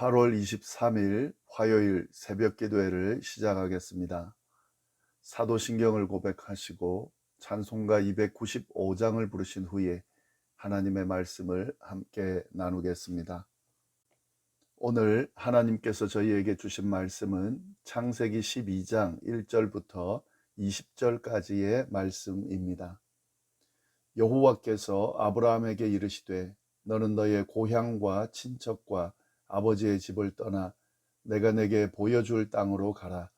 8월 23일 화요일 새벽 기도회를 시작하겠습니다. 사도신경을 고백하시고 찬송가 295장을 부르신 후에 하나님의 말씀을 함께 나누겠습니다. 오늘 하나님께서 저희에게 주신 말씀은 창세기 12장 1절부터 20절까지의 말씀입니다. 여호와께서 아브라함에게 이르시되 너는 너의 고향과 친척과 아버지의 집을 떠나 내가 내게 보여줄 땅으로 가라.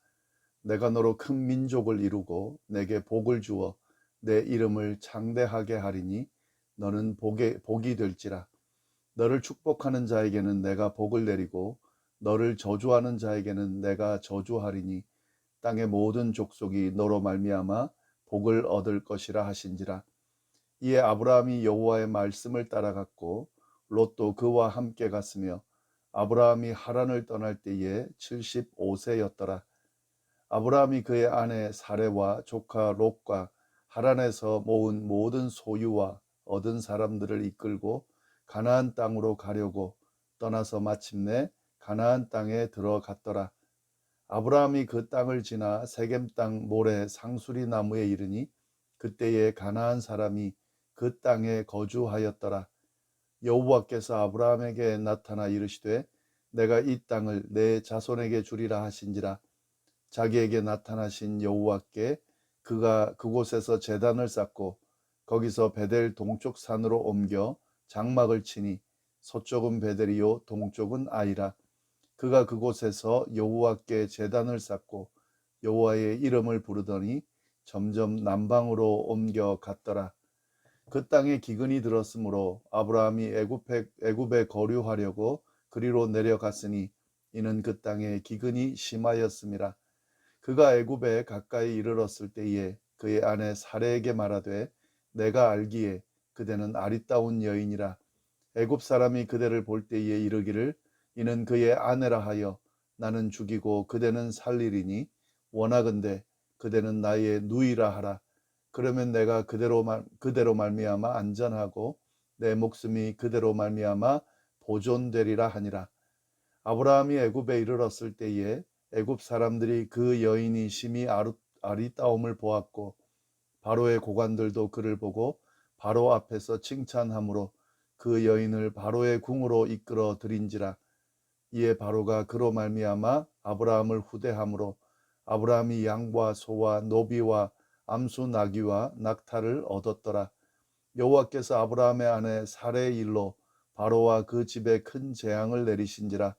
내가 너로 큰 민족을 이루고 내게 복을 주어 내 이름을 창대하게 하리니 너는 복이 될지라. 너를 축복하는 자에게는 내가 복을 내리고 너를 저주하는 자에게는 내가 저주하리니 땅의 모든 족속이 너로 말미암아 복을 얻을 것이라 하신지라. 이에 아브라함이 여호와의 말씀을 따라갔고 롯도 그와 함께 갔으며 아브라함이 하란을 떠날 때에 75세였더라. 아브라함이 그의 아내 사레와 조카 롯과 하란에서 모은 모든 소유와 얻은 사람들을 이끌고 가나안 땅으로 가려고 떠나서 마침내 가나안 땅에 들어갔더라. 아브라함이 그 땅을 지나 세겜 땅 모래 상수리 나무에 이르니 그때에 가나안 사람이 그 땅에 거주하였더라. 여호와께서 아브라함에게 나타나 이르시되 내가 이 땅을 내 자손에게 주리라 하신지라. 자기에게 나타나신 여호와께 그가 그곳에서 제단을 쌓고 거기서 베델 동쪽 산으로 옮겨 장막을 치니 서쪽은 베델이요 동쪽은 아이라. 그가 그곳에서 여호와께 제단을 쌓고 여호와의 이름을 부르더니 점점 남방으로 옮겨 갔더라. 그 땅에 기근이 들었으므로 아브라함이 애굽에 거류하려고 그리로 내려갔으니 이는 그 땅에 기근이 심하였음이라. 그가 애굽에 가까이 이르렀을 때에 그의 아내 사레에게 말하되 내가 알기에 그대는 아리따운 여인이라. 애굽 사람이 그대를 볼 때에 이르기를 이는 그의 아내라 하여 나는 죽이고 그대는 살리리니 원하건대 그대는 나의 누이라 하라. 그러면 내가 그대로 말미암아 안전하고 내 목숨이 그대로 말미암아 보존되리라 하니라. 아브라함이 애굽에 이르렀을 때에 애굽 사람들이 그 여인이 심히 아리따움을 보았고 바로의 고관들도 그를 보고 바로 앞에서 칭찬함으로 그 여인을 바로의 궁으로 이끌어 들인지라. 이에 바로가 그로 말미암아 아브라함을 후대함으로 아브라함이 양과 소와 노비와 암수 나귀와 낙타를 얻었더라. 여호와께서 아브라함의 아내 사레의 일로 바로와 그 집에 큰 재앙을 내리신지라.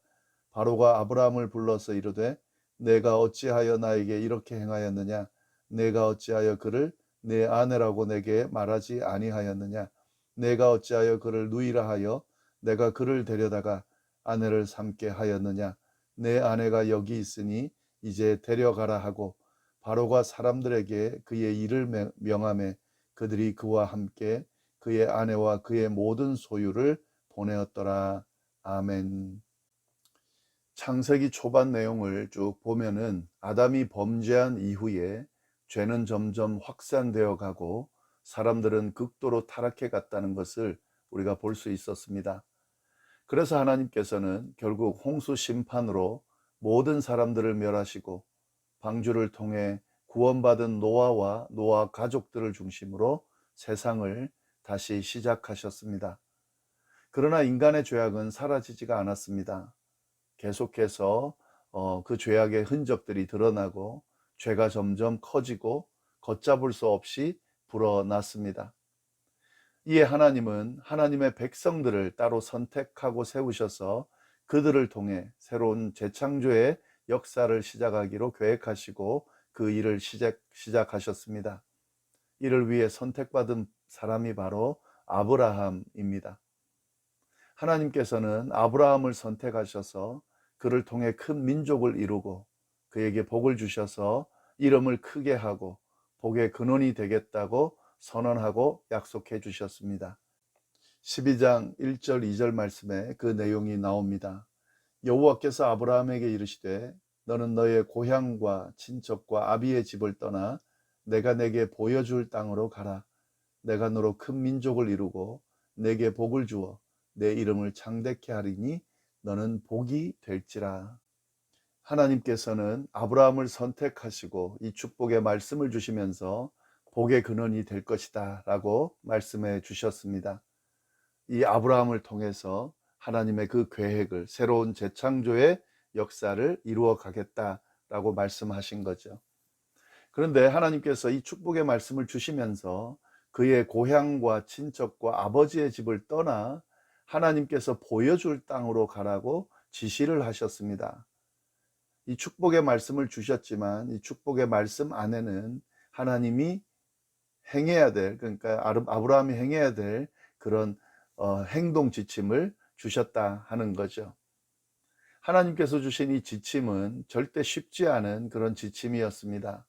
바로가 아브라함을 불러서 이르되 내가 어찌하여 나에게 이렇게 행하였느냐. 내가 어찌하여 그를 내 아내라고 내게 말하지 아니하였느냐. 내가 어찌하여 그를 누이라 하여 내가 그를 데려다가 아내를 삼게 하였느냐. 내 아내가 여기 있으니 이제 데려가라 하고 바로가 사람들에게 그의 일을 명하매 그들이 그와 함께 그의 아내와 그의 모든 소유를 보내었더라. 아멘. 창세기 초반 내용을 쭉 보면은 아담이 범죄한 이후에 죄는 점점 확산되어 가고 사람들은 극도로 타락해 갔다는 것을 우리가 볼 수 있었습니다. 그래서 하나님께서는 결국 홍수 심판으로 모든 사람들을 멸하시고 방주를 통해 구원받은 노아와 노아 가족들을 중심으로 세상을 다시 시작하셨습니다. 그러나 인간의 죄악은 사라지지가 않았습니다. 계속해서 그 죄악의 흔적들이 드러나고 죄가 점점 커지고 걷잡을 수 없이 불어났습니다. 이에 하나님은 하나님의 백성들을 따로 선택하고 세우셔서 그들을 통해 새로운 재창조의 역사를 시작하기로 계획하시고 그 일을 시작하셨습니다. 이를 위해 선택받은 사람이 바로 아브라함입니다. 하나님께서는 아브라함을 선택하셔서 그를 통해 큰 민족을 이루고 그에게 복을 주셔서 이름을 크게 하고 복의 근원이 되겠다고 선언하고 약속해 주셨습니다. 12장 1절 2절 말씀에 그 내용이 나옵니다. 여호와께서 아브라함에게 이르시되 너는 너의 고향과 친척과 아비의 집을 떠나 내가 내게 보여줄 땅으로 가라. 내가 너로 큰 민족을 이루고 내게 복을 주어 내 이름을 창대케 하리니 너는 복이 될지라. 하나님께서는 아브라함을 선택하시고 이 축복의 말씀을 주시면서 복의 근원이 될 것이다 라고 말씀해 주셨습니다. 이 아브라함을 통해서 하나님의 그 계획을, 새로운 재창조의 역사를 이루어 가겠다라고 말씀하신 거죠. 그런데 하나님께서 이 축복의 말씀을 주시면서 그의 고향과 친척과 아버지의 집을 떠나 하나님께서 보여줄 땅으로 가라고 지시를 하셨습니다. 이 축복의 말씀을 주셨지만 이 축복의 말씀 안에는 하나님이 행해야 될, 그러니까 아브라함이 행해야 될 그런 행동 지침을 주셨다 하는 거죠. 하나님께서 주신 이 지침은 절대 쉽지 않은 그런 지침이었습니다.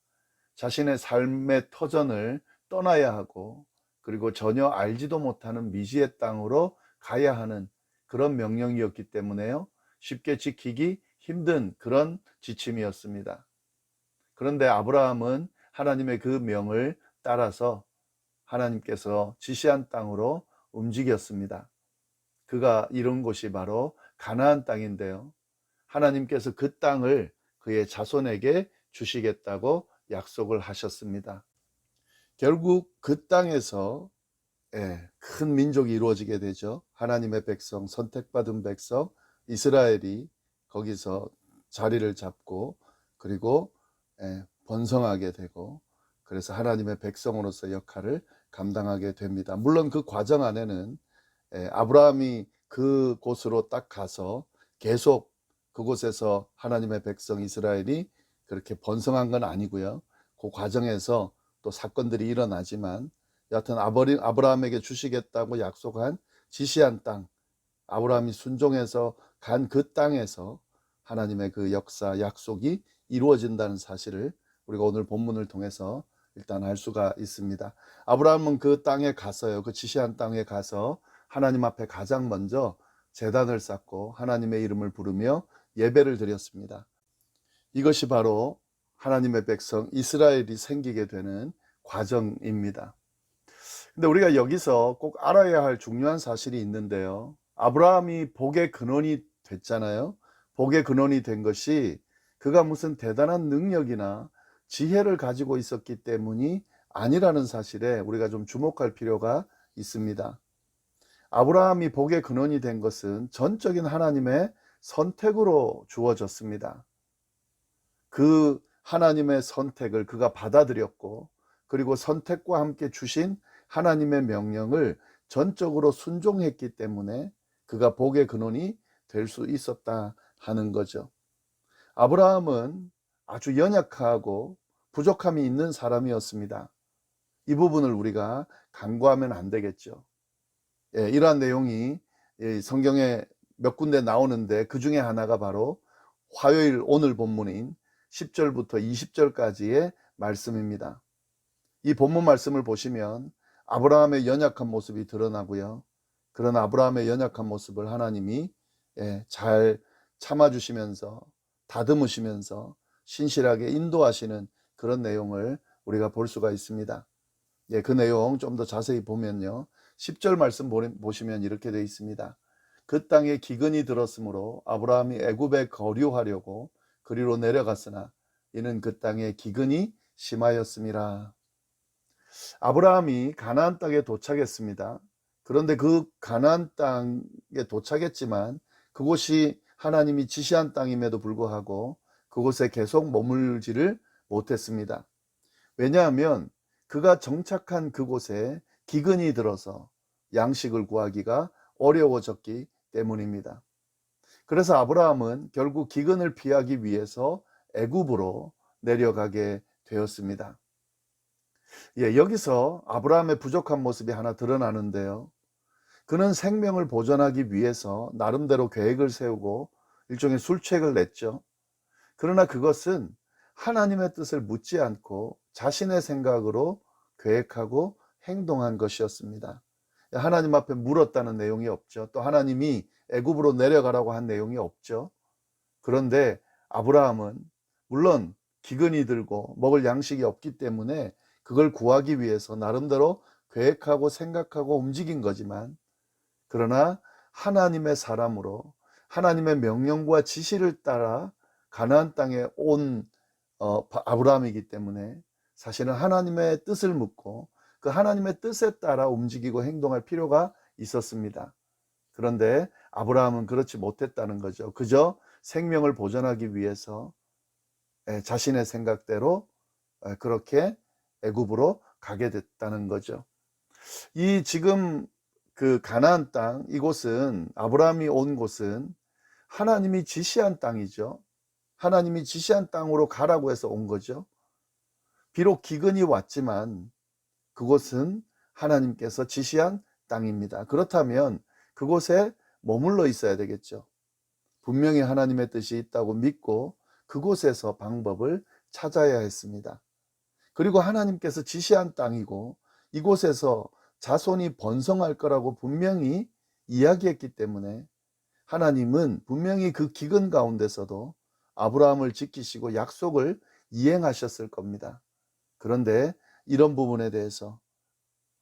자신의 삶의 터전을 떠나야 하고, 그리고 전혀 알지도 못하는 미지의 땅으로 가야 하는 그런 명령이었기 때문에요, 쉽게 지키기 힘든 그런 지침이었습니다. 그런데 아브라함은 하나님의 그 명을 따라서 하나님께서 지시한 땅으로 움직였습니다. 그가 이룬 곳이 바로 가나안 땅인데요, 하나님께서 그 땅을 그의 자손에게 주시겠다고 약속을 하셨습니다. 결국 그 땅에서 큰 민족이 이루어지게 되죠. 하나님의 백성, 선택받은 백성 이스라엘이 거기서 자리를 잡고, 그리고 번성하게 되고, 그래서 하나님의 백성으로서 역할을 감당하게 됩니다. 물론 그 과정 안에는 아브라함이 그곳으로 딱 가서 계속 그곳에서 하나님의 백성 이스라엘이 그렇게 번성한 건 아니고요. 그 과정에서 또 사건들이 일어나지만, 여하튼 아브라함에게 주시겠다고 약속한 지시한 땅, 아브라함이 순종해서 간 그 땅에서 하나님의 그 역사, 약속이 이루어진다는 사실을 우리가 오늘 본문을 통해서 일단 알 수가 있습니다. 아브라함은 그 땅에 가서요, 그 지시한 땅에 가서 하나님 앞에 가장 먼저 제단을 쌓고 하나님의 이름을 부르며 예배를 드렸습니다. 이것이 바로 하나님의 백성 이스라엘이 생기게 되는 과정입니다. 근데 우리가 여기서 꼭 알아야 할 중요한 사실이 있는데요, 아브라함이 복의 근원이 됐잖아요. 복의 근원이 된 것이 그가 무슨 대단한 능력이나 지혜를 가지고 있었기 때문이 아니라는 사실에 우리가 좀 주목할 필요가 있습니다. 아브라함이 복의 근원이 된 것은 전적인 하나님의 선택으로 주어졌습니다. 그 하나님의 선택을 그가 받아들였고, 그리고 선택과 함께 주신 하나님의 명령을 전적으로 순종했기 때문에 그가 복의 근원이 될 수 있었다 하는 거죠. 아브라함은 아주 연약하고 부족함이 있는 사람이었습니다. 이 부분을 우리가 간과하면 안 되겠죠. 이러한 내용이 성경에 몇 군데 나오는데 그 중에 하나가 바로 화요일 오늘 본문인 10절부터 20절까지의 말씀입니다. 이 본문 말씀을 보시면 아브라함의 연약한 모습이 드러나고요, 그런 아브라함의 연약한 모습을 하나님이 잘 참아주시면서 다듬으시면서 신실하게 인도하시는 그런 내용을 우리가 볼 수가 있습니다. 그 내용 좀 더 자세히 보면요, 10절 말씀 보시면 이렇게 되어 있습니다. 그 땅에 기근이 들었으므로 아브라함이 애굽에 거류하려고 그리로 내려갔으나 이는 그 땅에 기근이 심하였음이라. 아브라함이 가나안 땅에 도착했습니다. 그런데 그 가나안 땅에 도착했지만 그곳이 하나님이 지시한 땅임에도 불구하고 그곳에 계속 머물지를 못했습니다. 왜냐하면 그가 정착한 그곳에 기근이 들어서 양식을 구하기가 어려워졌기 때문입니다. 그래서 아브라함은 결국 기근을 피하기 위해서 애굽으로 내려가게 되었습니다. 여기서 아브라함의 부족한 모습이 하나 드러나는데요, 그는 생명을 보존하기 위해서 나름대로 계획을 세우고 일종의 술책을 냈죠. 그러나 그것은 하나님의 뜻을 묻지 않고 자신의 생각으로 계획하고 행동한 것이었습니다. 하나님 앞에 물었다는 내용이 없죠. 또 하나님이 애굽으로 내려가라고 한 내용이 없죠. 그런데 아브라함은 물론 기근이 들고 먹을 양식이 없기 때문에 그걸 구하기 위해서 나름대로 계획하고 생각하고 움직인 거지만, 그러나 하나님의 사람으로 하나님의 명령과 지시를 따라 가나안 땅에 온 아브라함이기 때문에 사실은 하나님의 뜻을 묻고 그 하나님의 뜻에 따라 움직이고 행동할 필요가 있었습니다. 그런데 아브라함은 그렇지 못했다는 거죠. 그저 생명을 보존하기 위해서 자신의 생각대로 그렇게 애굽으로 가게 됐다는 거죠. 이 지금 그 가나안 땅, 이곳은 아브라함이 온 곳은 하나님이 지시한 땅이죠. 하나님이 지시한 땅으로 가라고 해서 온 거죠. 비록 기근이 왔지만 그곳은 하나님께서 지시한 땅입니다. 그렇다면 그곳에 머물러 있어야 되겠죠. 분명히 하나님의 뜻이 있다고 믿고 그곳에서 방법을 찾아야 했습니다. 그리고 하나님께서 지시한 땅이고 이곳에서 자손이 번성할 거라고 분명히 이야기했기 때문에 하나님은 분명히 그 기근 가운데서도 아브라함을 지키시고 약속을 이행하셨을 겁니다. 그런데 이런 부분에 대해서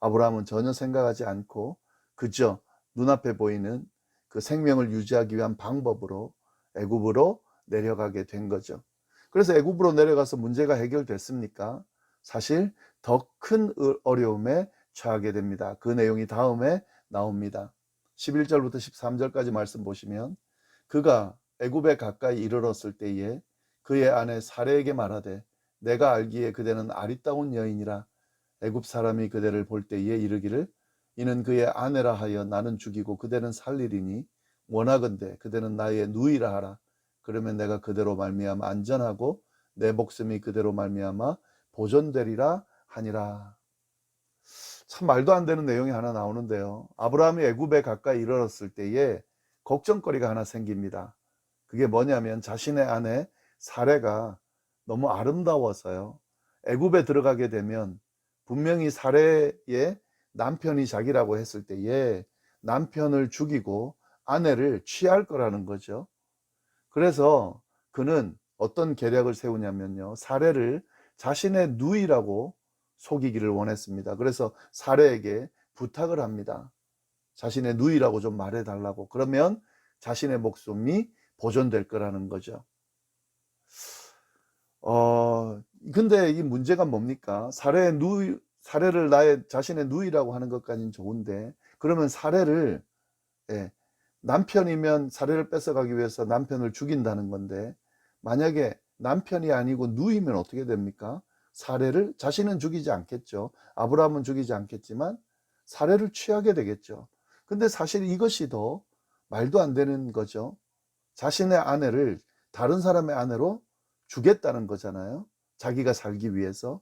아브라함은 전혀 생각하지 않고 그저 눈앞에 보이는 그 생명을 유지하기 위한 방법으로 애굽으로 내려가게 된 거죠. 그래서 애굽으로 내려가서 문제가 해결됐습니까? 사실 더 큰 어려움에 처하게 됩니다. 그 내용이 다음에 나옵니다. 11절부터 13절까지 말씀 보시면 그가 애굽에 가까이 이르렀을 때에 그의 아내 사레에게 말하되 내가 알기에 그대는 아리따운 여인이라 애굽 사람이 그대를 볼 때에 이르기를 이는 그의 아내라 하여 나는 죽이고 그대는 살리리니 원하건대 그대는 나의 누이라 하라. 그러면 내가 그대로 말미암아 안전하고 내 목숨이 그대로 말미암아 보존되리라 하니라. 참 말도 안 되는 내용이 하나 나오는데요. 아브라함이 애굽에 가까이 이르렀을 때에 걱정거리가 하나 생깁니다. 그게 뭐냐면 자신의 아내 사레가 너무 아름다워서요. 애굽에 들어가게 되면 분명히 사레의 남편이 자기라고 했을 때에 남편을 죽이고 아내를 취할 거라는 거죠. 그래서 그는 어떤 계략을 세우냐면요. 사레를 자신의 누이라고 속이기를 원했습니다. 그래서 사레에게 부탁을 합니다. 자신의 누이라고 좀 말해달라고. 그러면 자신의 목숨이 보존될 거라는 거죠. 근데 이 문제가 뭡니까? 사례를 자신의 누이라고 하는 것까지는 좋은데, 그러면 사례를, 남편이면 사례를 뺏어가기 위해서 남편을 죽인다는 건데, 만약에 남편이 아니고 누이면 어떻게 됩니까? 사례를, 자신은 죽이지 않겠죠. 아브라함은 죽이지 않겠지만, 사례를 취하게 되겠죠. 근데 사실 이것이 더 말도 안 되는 거죠. 자신의 아내를 다른 사람의 아내로 주겠다는 거잖아요. 자기가 살기 위해서.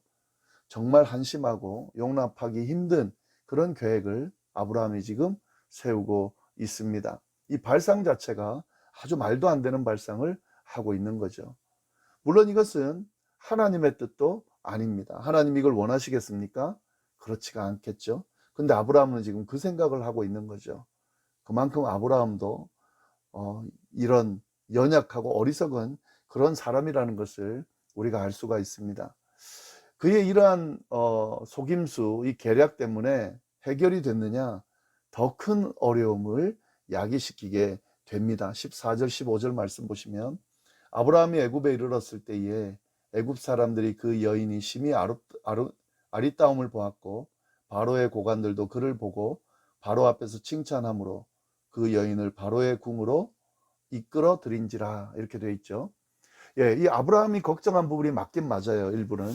정말 한심하고 용납하기 힘든 그런 계획을 아브라함이 지금 세우고 있습니다. 이 발상 자체가 아주 말도 안 되는 발상을 하고 있는 거죠. 물론 이것은 하나님의 뜻도 아닙니다. 하나님 이걸 원하시겠습니까? 그렇지가 않겠죠. 근데 아브라함은 지금 그 생각을 하고 있는 거죠. 그만큼 아브라함도 이런 연약하고 어리석은 그런 사람이라는 것을 우리가 알 수가 있습니다. 그의 이러한 속임수, 이 계략 때문에 해결이 됐느냐? 더 큰 어려움을 야기시키게 됩니다. 14절 15절 말씀 보시면 아브라함이 애굽에 이르렀을 때에 애굽 사람들이 그 여인이 심히 아리따움을 보았고 바로의 고관들도 그를 보고 바로 앞에서 칭찬함으로 그 여인을 바로의 궁으로 이끌어 들인지라 이렇게 되어 있죠. 이 아브라함이 걱정한 부분이 맞긴 맞아요. 일부는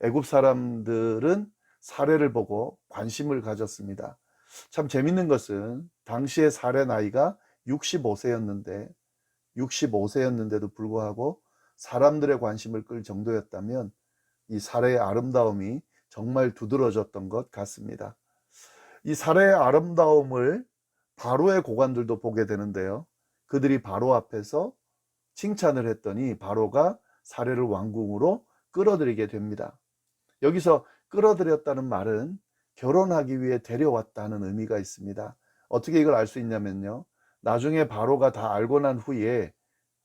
애굽 사람들은 사례를 보고 관심을 가졌습니다. 참 재밌는 것은 당시의 사례 나이가 65세였는데도 불구하고 사람들의 관심을 끌 정도였다면 이 사례의 아름다움이 정말 두드러졌던 것 같습니다. 이 사례의 아름다움을 바로의 고관들도 보게 되는데요. 그들이 바로 앞에서 칭찬을 했더니 바로가 사례를 왕궁으로 끌어들이게 됩니다. 여기서 끌어들였다는 말은 결혼하기 위해 데려왔다는 의미가 있습니다. 어떻게 이걸 알 수 있냐면요. 나중에 바로가 다 알고 난 후에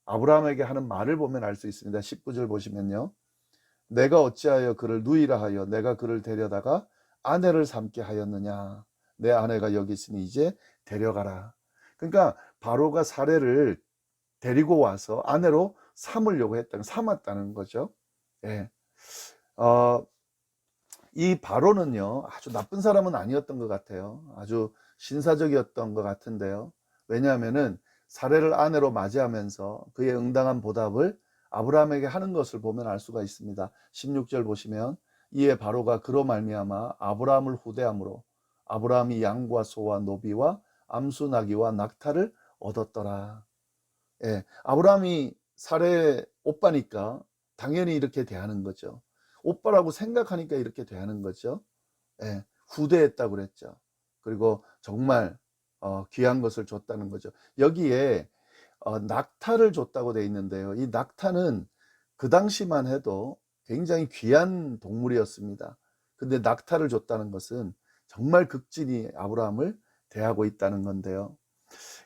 아브라함에게 하는 말을 보면 알 수 있습니다. 19절 보시면요. 내가 어찌하여 그를 누이라 하여 내가 그를 데려다가 아내를 삼게 하였느냐. 내 아내가 여기 있으니 이제 데려가라. 그러니까 바로가 사례를 데리고 와서 아내로 삼았다는 거죠. 예. 이 바로는요, 아주 나쁜 사람은 아니었던 것 같아요. 아주 신사적이었던 것 같은데요. 왜냐하면은 사례를 아내로 맞이하면서 그의 응당한 보답을 아브라함에게 하는 것을 보면 알 수가 있습니다. 16절 보시면 이에 바로가 그로 말미암아 아브라함을 후대함으로 아브라함이 양과 소와 노비와 암수 나귀와 낙타를 얻었더라. 예, 아브라함이 사례의 오빠니까 당연히 이렇게 대하는 거죠. 오빠라고 생각하니까 이렇게 대하는 거죠. 예, 후대했다고 그랬죠. 그리고 정말 귀한 것을 줬다는 거죠. 여기에 낙타를 줬다고 돼 있는데요. 이 낙타는 그 당시만 해도 굉장히 귀한 동물이었습니다. 근데 낙타를 줬다는 것은 정말 극진히 아브라함을 대하고 있다는 건데요.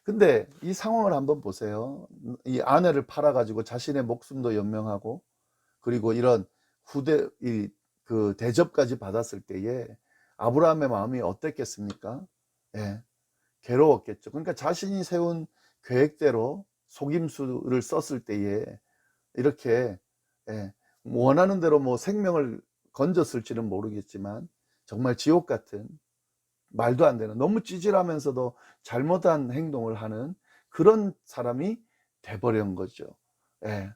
근데 이 상황을 한번 보세요. 이 아내를 팔아가지고 자신의 목숨도 연명하고, 그리고 이런 그 대접까지 받았을 때에 아브라함의 마음이 어땠겠습니까? 예, 괴로웠겠죠. 그러니까 자신이 세운 계획대로 속임수를 썼을 때에 이렇게, 예, 원하는 대로 뭐 생명을 건졌을지는 모르겠지만 정말 지옥 같은, 말도 안 되는, 너무 찌질하면서도 잘못한 행동을 하는 그런 사람이 돼버린 거죠. 예.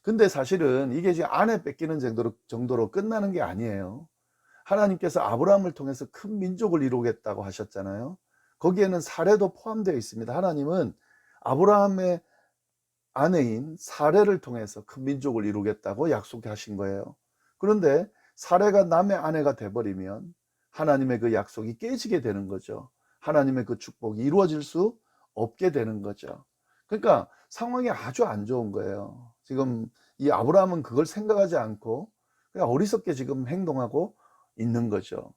근데 사실은 이게 지금 아내 뺏기는 정도로 끝나는 게 아니에요. 하나님께서 아브라함을 통해서 큰 민족을 이루겠다고 하셨잖아요. 거기에는 사례도 포함되어 있습니다. 하나님은 아브라함의 아내인 사례를 통해서 큰 민족을 이루겠다고 약속하신 거예요. 그런데 사례가 남의 아내가 돼버리면 하나님의 그 약속이 깨지게 되는 거죠. 하나님의 그 축복이 이루어질 수 없게 되는 거죠. 그러니까 상황이 아주 안 좋은 거예요. 지금 이 아브라함은 그걸 생각하지 않고 그냥 어리석게 지금 행동하고 있는 거죠.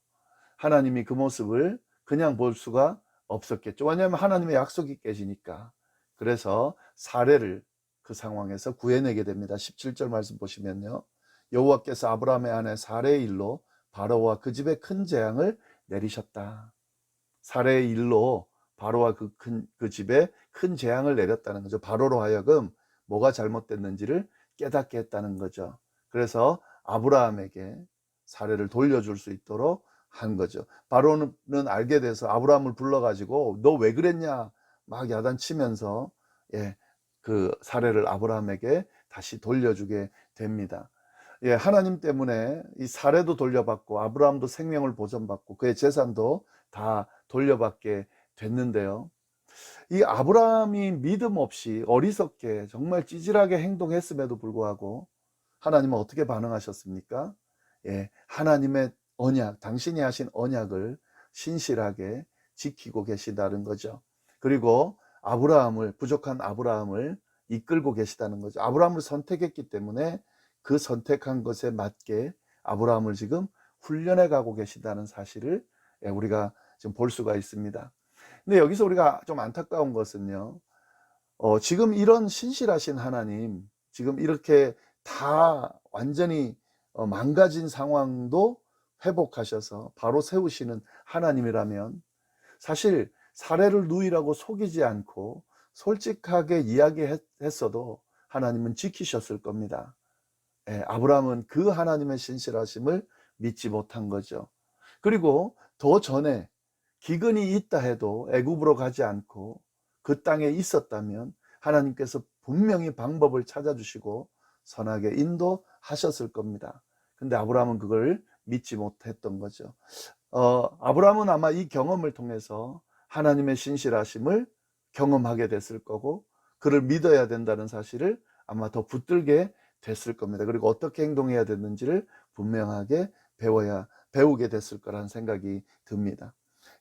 하나님이 그 모습을 그냥 볼 수가 없었겠죠. 왜냐하면 하나님의 약속이 깨지니까. 그래서 사례를 그 상황에서 구해내게 됩니다. 17절 말씀 보시면요, 여호와께서 아브라함의 아내 사례의 일로 바로와 그 집에 큰 재앙을 내리셨다. 사례의 일로 바로와 그 집에 큰 재앙을 내렸다는 거죠. 바로로 하여금 뭐가 잘못됐는지를 깨닫게 했다는 거죠. 그래서 아브라함에게 사례를 돌려줄 수 있도록 한 거죠. 바로는 알게 돼서 아브라함을 불러가지고 너 왜 그랬냐 막 야단치면서, 예, 그 사례를 아브라함에게 다시 돌려주게 됩니다. 예, 하나님 때문에 이 사례도 돌려받고 아브라함도 생명을 보존받고 그의 재산도 다 돌려받게 됐는데요. 이 아브라함이 믿음 없이 어리석게 정말 찌질하게 행동했음에도 불구하고 하나님은 어떻게 반응하셨습니까? 예, 하나님의 언약, 당신이 하신 언약을 신실하게 지키고 계시다는 거죠. 그리고 부족한 아브라함을 이끌고 계시다는 거죠. 아브라함을 선택했기 때문에 그 선택한 것에 맞게 아브라함을 지금 훈련해 가고 계시다는 사실을, 예, 우리가 지금 볼 수가 있습니다. 근데 여기서 우리가 좀 안타까운 것은요, 지금 이런 신실하신 하나님, 지금 이렇게 다 완전히 망가진 상황도 회복하셔서 바로 세우시는 하나님이라면 사실 사례를 누이라고 속이지 않고 솔직하게 이야기했어도 하나님은 지키셨을 겁니다. 예, 아브라함은 그 하나님의 신실하심을 믿지 못한 거죠. 그리고 더 전에 기근이 있다 해도 애굽으로 가지 않고 그 땅에 있었다면 하나님께서 분명히 방법을 찾아주시고 선하게 인도하셨을 겁니다. 근데 아브라함은 그걸 믿지 못했던 거죠. 아브라함은 아마 이 경험을 통해서 하나님의 신실하심을 경험하게 됐을 거고 그를 믿어야 된다는 사실을 아마 더 붙들게 됐을 겁니다. 그리고 어떻게 행동해야 되는지를 분명하게 배우게 됐을 거라는 생각이 듭니다.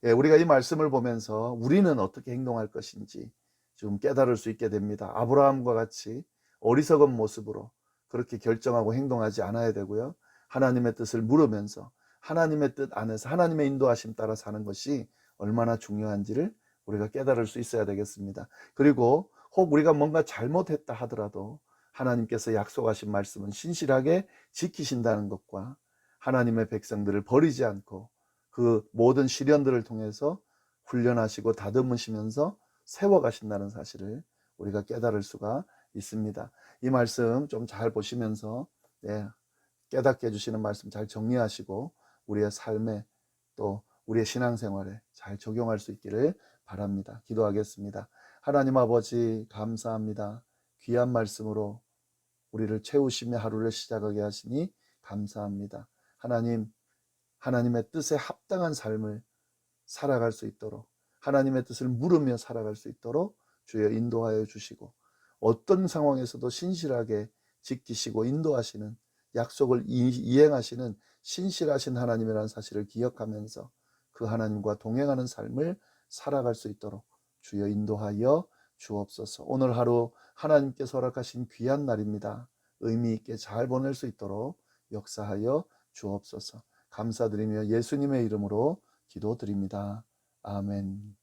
예, 우리가 이 말씀을 보면서 우리는 어떻게 행동할 것인지 좀 깨달을 수 있게 됩니다. 아브라함과 같이 어리석은 모습으로 그렇게 결정하고 행동하지 않아야 되고요. 하나님의 뜻을 물으면서 하나님의 뜻 안에서 하나님의 인도하심 따라 사는 것이 얼마나 중요한지를 우리가 깨달을 수 있어야 되겠습니다. 그리고 혹 우리가 뭔가 잘못했다 하더라도 하나님께서 약속하신 말씀은 신실하게 지키신다는 것과 하나님의 백성들을 버리지 않고 그 모든 시련들을 통해서 훈련하시고 다듬으시면서 세워가신다는 사실을 우리가 깨달을 수가 있습니다. 이 말씀 좀 잘 보시면서 깨닫게 해주시는 말씀 잘 정리하시고 우리의 삶에 또 우리의 신앙생활에 잘 적용할 수 있기를 바랍니다. 기도하겠습니다. 하나님 아버지 감사합니다. 귀한 말씀으로 우리를 채우시며 하루를 시작하게 하시니 감사합니다. 하나님, 하나님의 뜻에 합당한 삶을 살아갈 수 있도록 하나님의 뜻을 물으며 살아갈 수 있도록 주여 인도하여 주시고 어떤 상황에서도 신실하게 지키시고 인도하시는 약속을 이행하시는 신실하신 하나님이라는 사실을 기억하면서 그 하나님과 동행하는 삶을 살아갈 수 있도록 주여 인도하여 주옵소서. 오늘 하루 하나님께서 허락하신 귀한 날입니다. 의미 있게 잘 보낼 수 있도록 역사하여 주옵소서. 감사드리며 예수님의 이름으로 기도드립니다. 아멘.